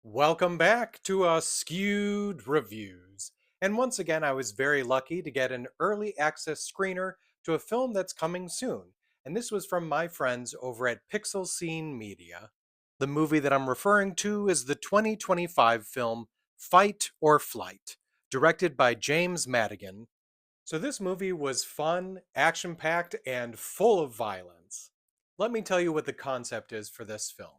Welcome back to Askewed Reviews. And once again, I was very lucky to get an early access screener to a film that's coming soon. And this was from my friends over at Pixel Scene Media. The movie that I'm referring to is the 2025 film Fight or Flight, directed by James Madigan. So this movie was fun, action-packed, and full of violence. Let me tell you what the concept is for this film.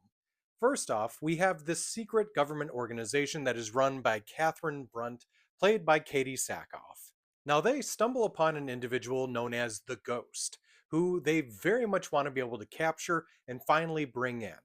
First off, we have this secret government organization that is run by Catherine Brunt, played by Katie Sackhoff. Now they stumble upon an individual known as the Ghost, who they very much want to be able to capture and finally bring in.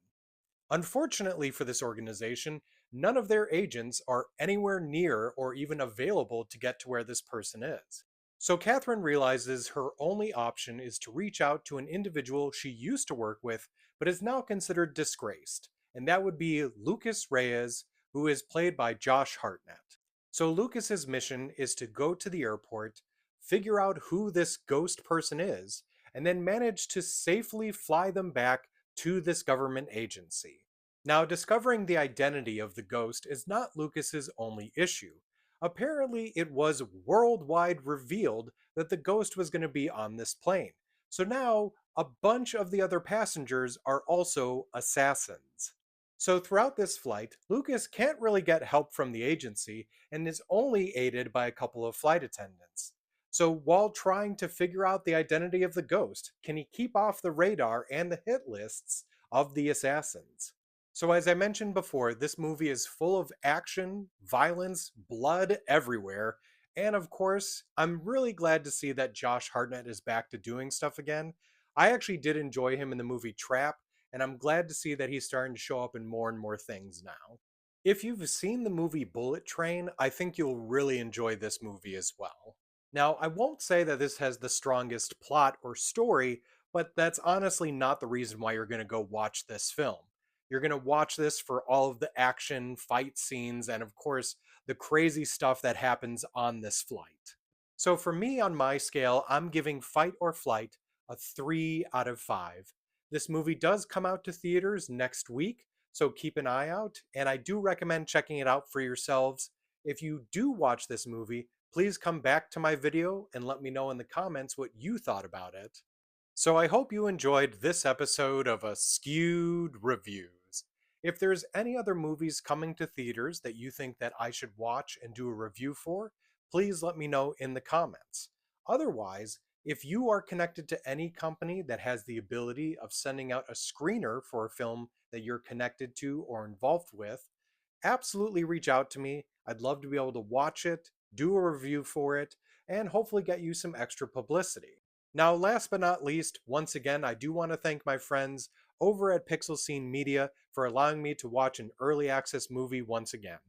Unfortunately for this organization, none of their agents are anywhere near or even available to get to where this person is. So Catherine realizes her only option is to reach out to an individual she used to work with but is now considered disgraced, and that would be Lucas Reyes, who is played by Josh Hartnett. So Lucas's mission is to go to the airport, figure out who this ghost person is, and then manage to safely fly them back to this government agency. Now, discovering the identity of the ghost is not Lucas's only issue. Apparently, it was worldwide revealed that the ghost was going to be on this plane. So now, a bunch of the other passengers are also assassins. So throughout this flight, Lucas can't really get help from the agency and is only aided by a couple of flight attendants. So while trying to figure out the identity of the ghost, can he keep off the radar and the hit lists of the assassins? So as I mentioned before, this movie is full of action, violence, blood everywhere, and of course, I'm really glad to see that Josh Hartnett is back to doing stuff again. I actually did enjoy him in the movie Trap, and I'm glad to see that he's starting to show up in more and more things now. If you've seen the movie Bullet Train, I think you'll really enjoy this movie as well. Now, I won't say that this has the strongest plot or story, but that's honestly not the reason why you're going to go watch this film. You're going to watch this for all of the action, fight scenes, and of course, the crazy stuff that happens on this flight. So for me, on my scale, I'm giving Fight or Flight a 3 out of 5. This movie does come out to theaters next week, so keep an eye out, and I do recommend checking it out for yourselves. If you do watch this movie, please come back to my video and let me know in the comments what you thought about it. So I hope you enjoyed this episode of Askewed Reviews. If there's any other movies coming to theaters that you think that I should watch and do a review for, please let me know in the comments. Otherwise, if you are connected to any company that has the ability of sending out a screener for a film that you're connected to or involved with, absolutely reach out to me. I'd love to be able to watch it, do a review for it, and hopefully get you some extra publicity. Now, last but not least, once again, I do want to thank my friends over at Pixel Scene Media for allowing me to watch an early access movie once again.